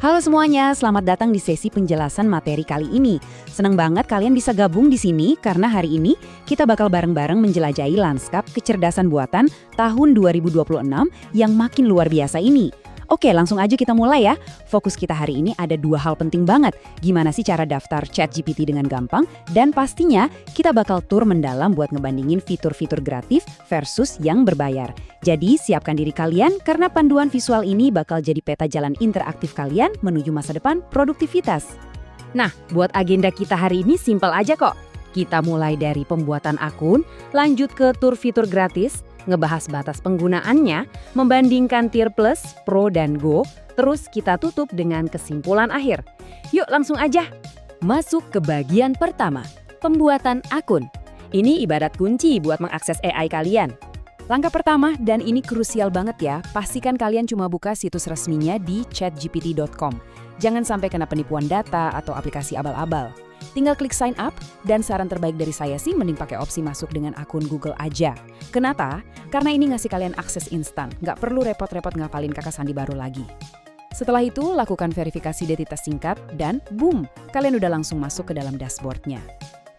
Halo semuanya, selamat datang di sesi penjelasan materi kali ini. Senang banget kalian bisa gabung di sini karena hari ini kita bakal bareng-bareng menjelajahi lanskap kecerdasan buatan tahun 2026 yang makin luar biasa ini. Oke, langsung aja kita mulai ya. Fokus kita hari ini ada dua hal penting banget. Gimana sih cara daftar ChatGPT dengan gampang? Dan pastinya kita bakal tur mendalam buat ngebandingin fitur-fitur gratis versus yang berbayar. Jadi siapkan diri kalian karena panduan visual ini bakal jadi peta jalan interaktif kalian menuju masa depan produktivitas. Nah, buat agenda kita hari ini simpel aja kok. Kita mulai dari pembuatan akun, lanjut ke tur fitur gratis, ngebahas batas penggunaannya, membandingkan tier plus, pro, dan go, terus kita tutup dengan kesimpulan akhir. Yuk langsung aja. Masuk ke bagian pertama, pembuatan akun. Ini ibarat kunci buat mengakses AI kalian. Langkah pertama, dan ini krusial banget ya, pastikan kalian cuma buka situs resminya di chatgpt.com. Jangan sampai kena penipuan data atau aplikasi abal-abal. Tinggal klik sign up, dan saran terbaik dari saya sih mending pakai opsi masuk dengan akun Google aja. Kenapa? Karena ini ngasih kalian akses instan, nggak perlu repot-repot ngafalin kakak sandi baru lagi. Setelah itu, lakukan verifikasi identitas singkat, dan boom, kalian udah langsung masuk ke dalam dashboardnya.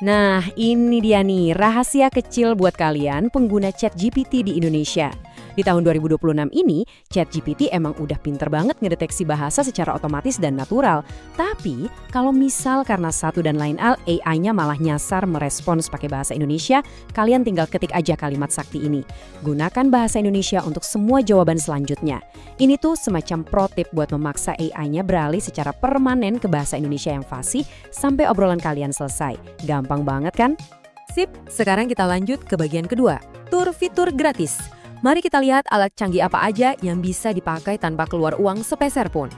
Nah, ini dia nih, rahasia kecil buat kalian pengguna ChatGPT di Indonesia. Di tahun 2026 ini, ChatGPT emang udah pinter banget ngedeteksi bahasa secara otomatis dan natural. Tapi, kalau misal karena satu dan lain hal, AI-nya malah nyasar merespons pakai bahasa Indonesia, kalian tinggal ketik aja kalimat sakti ini. Gunakan bahasa Indonesia untuk semua jawaban selanjutnya. Ini tuh semacam pro tip buat memaksa AI-nya beralih secara permanen ke bahasa Indonesia yang fasih sampai obrolan kalian selesai. Gampang banget kan? Sip, sekarang kita lanjut ke bagian kedua, tur fitur gratis. Mari kita lihat alat canggih apa aja yang bisa dipakai tanpa keluar uang sepeser pun.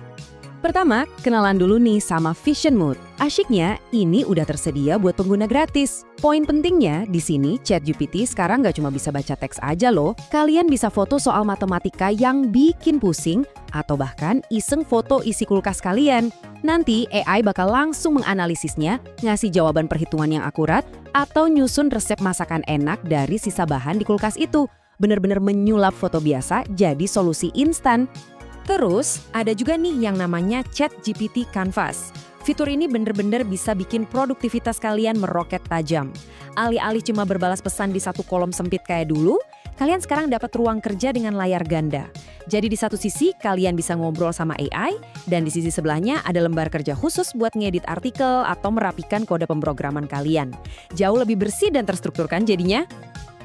Pertama, kenalan dulu nih sama Vision Mode. Asyiknya, ini udah tersedia buat pengguna gratis. Poin pentingnya, di sini ChatGPT sekarang nggak cuma bisa baca teks aja loh. Kalian bisa foto soal matematika yang bikin pusing, atau bahkan iseng foto isi kulkas kalian. Nanti AI bakal langsung menganalisisnya, ngasih jawaban perhitungan yang akurat, atau nyusun resep masakan enak dari sisa bahan di kulkas itu. Bener-bener menyulap foto biasa jadi solusi instan. Terus, ada juga nih yang namanya ChatGPT Canvas. Fitur ini bener-bener bisa bikin produktivitas kalian meroket tajam. Alih-alih cuma berbalas pesan di satu kolom sempit kayak dulu, kalian sekarang dapat ruang kerja dengan layar ganda. Jadi di satu sisi kalian bisa ngobrol sama AI, dan di sisi sebelahnya ada lembar kerja khusus buat ngedit artikel atau merapikan kode pemrograman kalian. Jauh lebih bersih dan terstruktur kan jadinya?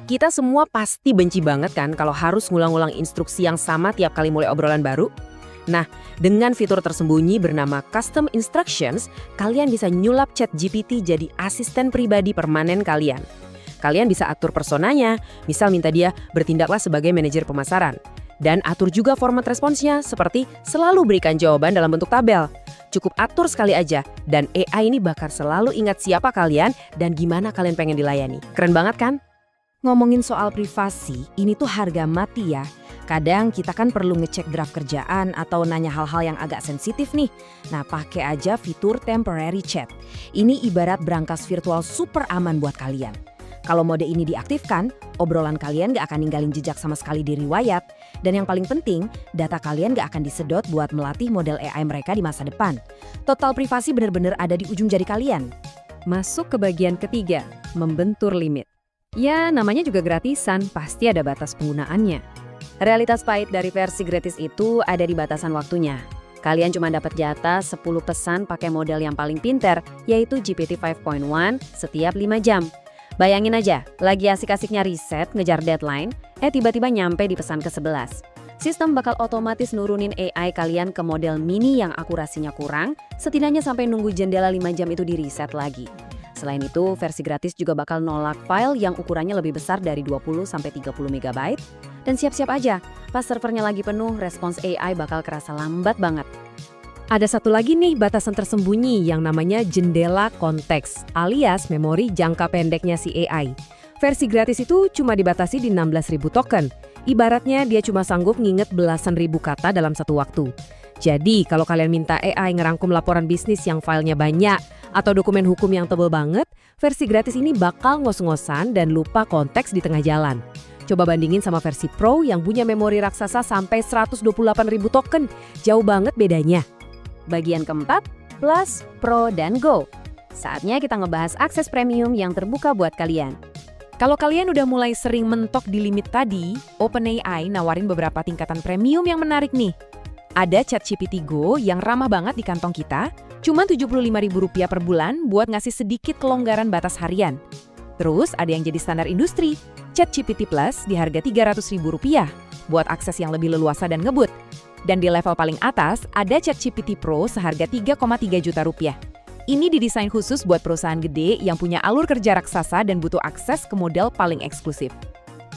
Kita semua pasti benci banget kan kalau harus ngulang-ulang instruksi yang sama tiap kali mulai obrolan baru? Nah, dengan fitur tersembunyi bernama Custom Instructions, kalian bisa nyulap ChatGPT jadi asisten pribadi permanen kalian. Kalian bisa atur personanya, misal minta dia bertindaklah sebagai manajer pemasaran. Dan atur juga format responsnya, seperti selalu berikan jawaban dalam bentuk tabel. Cukup atur sekali aja, dan AI ini bakal selalu ingat siapa kalian dan gimana kalian pengen dilayani. Keren banget kan? Ngomongin soal privasi, ini tuh harga mati ya. Kadang kita kan perlu ngecek draft kerjaan atau nanya hal-hal yang agak sensitif nih. Nah, pakai aja fitur temporary chat. Ini ibarat brankas virtual super aman buat kalian. Kalau mode ini diaktifkan, obrolan kalian gak akan ninggalin jejak sama sekali di riwayat. Dan yang paling penting, data kalian gak akan disedot buat melatih model AI mereka di masa depan. Total privasi bener-bener ada di ujung jari kalian. Masuk ke bagian ketiga, membentur limit. Ya, namanya juga gratisan, pasti ada batas penggunaannya. Realitas pahit dari versi gratis itu ada di batasan waktunya. Kalian cuma dapat jatah 10 pesan pakai model yang paling pinter, yaitu GPT 5.1 setiap 5 jam. Bayangin aja, lagi asik-asiknya riset, ngejar deadline, tiba-tiba nyampe di pesan ke-11. Sistem bakal otomatis nurunin AI kalian ke model mini yang akurasinya kurang, setidaknya sampai nunggu jendela 5 jam itu di-reset lagi. Selain itu, versi gratis juga bakal nolak file yang ukurannya lebih besar dari 20-30 MB. Dan siap-siap aja, pas servernya lagi penuh, respons AI bakal kerasa lambat banget. Ada satu lagi nih batasan tersembunyi yang namanya jendela konteks, alias memori jangka pendeknya si AI. Versi gratis itu cuma dibatasi di 16.000 token. Ibaratnya dia cuma sanggup nginget belasan ribu kata dalam satu waktu. Jadi, kalau kalian minta AI ngerangkum laporan bisnis yang filenya banyak, atau dokumen hukum yang tebal banget, versi gratis ini bakal ngos-ngosan dan lupa konteks di tengah jalan. Coba bandingin sama versi Pro yang punya memori raksasa sampai 128.000 token. Jauh banget bedanya. Bagian keempat, Plus, Pro, dan Go. Saatnya kita ngebahas akses premium yang terbuka buat kalian. Kalau kalian udah mulai sering mentok di limit tadi, OpenAI nawarin beberapa tingkatan premium yang menarik nih. Ada ChatGPT Go yang ramah banget di kantong kita, cuma Rp75.000 per bulan buat ngasih sedikit kelonggaran batas harian. Terus ada yang jadi standar industri, ChatGPT Plus di harga Rp300.000 buat akses yang lebih leluasa dan ngebut. Dan di level paling atas ada ChatGPT Pro seharga Rp3,3 juta. Ini didesain khusus buat perusahaan gede yang punya alur kerja raksasa dan butuh akses ke model paling eksklusif.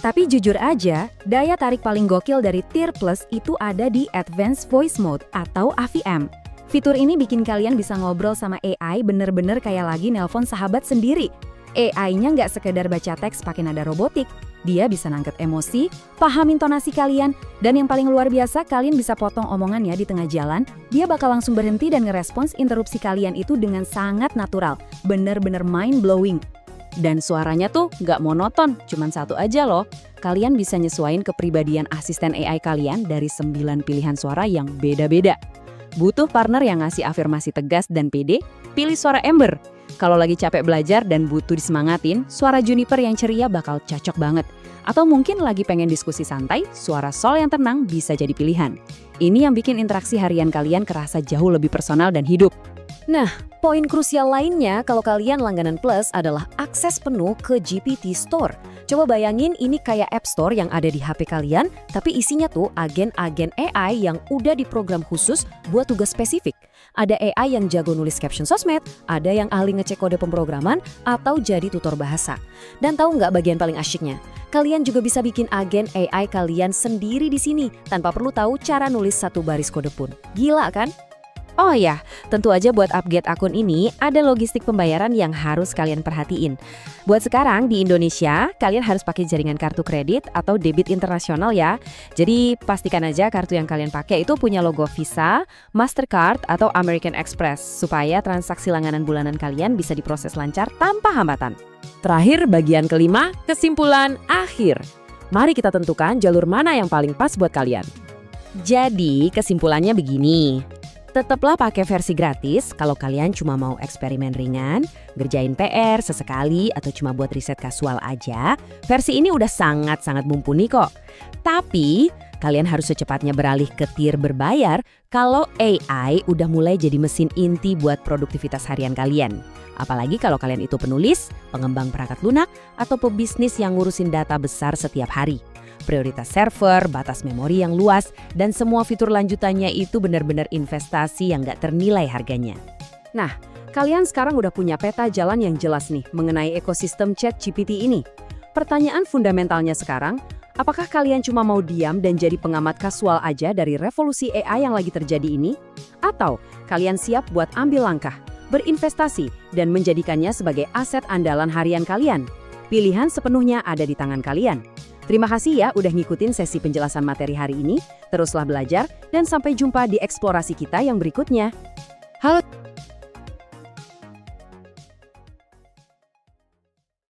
Tapi jujur aja, daya tarik paling gokil dari Tier Plus itu ada di Advanced Voice Mode atau AVM. Fitur ini bikin kalian bisa ngobrol sama AI bener-bener kayak lagi nelpon sahabat sendiri. AI-nya nggak sekedar baca teks pakai nada robotik, dia bisa nangkep emosi, paham intonasi kalian, dan yang paling luar biasa kalian bisa potong omongannya di tengah jalan, dia bakal langsung berhenti dan ngerespons interupsi kalian itu dengan sangat natural, bener-bener mind-blowing. Dan suaranya tuh nggak monoton, cuman satu aja loh. Kalian bisa nyesuaiin kepribadian asisten AI kalian dari 9 pilihan suara yang beda-beda. Butuh partner yang ngasih afirmasi tegas dan pede? Pilih suara Ember. Kalau lagi capek belajar dan butuh disemangatin, suara Juniper yang ceria bakal cocok banget. Atau mungkin lagi pengen diskusi santai, suara Sol yang tenang bisa jadi pilihan. Ini yang bikin interaksi harian kalian kerasa jauh lebih personal dan hidup. Nah, poin krusial lainnya kalau kalian langganan Plus adalah akses penuh ke GPT Store. Coba bayangin ini kayak App Store yang ada di HP kalian, tapi isinya tuh agen-agen AI yang udah diprogram khusus buat tugas spesifik. Ada AI yang jago nulis caption sosmed, ada yang ahli ngecek kode pemrograman, atau jadi tutor bahasa. Dan tahu nggak bagian paling asyiknya? Kalian juga bisa bikin agen AI kalian sendiri di sini, tanpa perlu tahu cara nulis satu baris kode pun. Gila kan? Oh ya, tentu aja buat upgrade akun ini ada logistik pembayaran yang harus kalian perhatiin. Buat sekarang di Indonesia, kalian harus pakai jaringan kartu kredit atau debit internasional ya. Jadi pastikan aja kartu yang kalian pakai itu punya logo Visa, Mastercard, atau American Express supaya transaksi langganan bulanan kalian bisa diproses lancar tanpa hambatan. Terakhir, bagian kelima, kesimpulan akhir. Mari kita tentukan jalur mana yang paling pas buat kalian. Jadi kesimpulannya begini. Tetaplah pakai versi gratis kalau kalian cuma mau eksperimen ringan, ngerjain PR sesekali atau cuma buat riset kasual aja. Versi ini udah sangat-sangat mumpuni kok. Tapi kalian harus secepatnya beralih ke tier berbayar kalau AI udah mulai jadi mesin inti buat produktivitas harian kalian. Apalagi kalau kalian itu penulis, pengembang perangkat lunak, atau pebisnis yang ngurusin data besar setiap hari. Prioritas server, batas memori yang luas, dan semua fitur lanjutannya itu benar-benar investasi yang nggak ternilai harganya. Nah, kalian sekarang udah punya peta jalan yang jelas nih mengenai ekosistem ChatGPT ini. Pertanyaan fundamentalnya sekarang, apakah kalian cuma mau diam dan jadi pengamat kasual aja dari revolusi AI yang lagi terjadi ini? Atau kalian siap buat ambil langkah, berinvestasi, dan menjadikannya sebagai aset andalan harian kalian? Pilihan sepenuhnya ada di tangan kalian. Terima kasih ya udah ngikutin sesi penjelasan materi hari ini. Teruslah belajar dan sampai jumpa di eksplorasi kita yang berikutnya.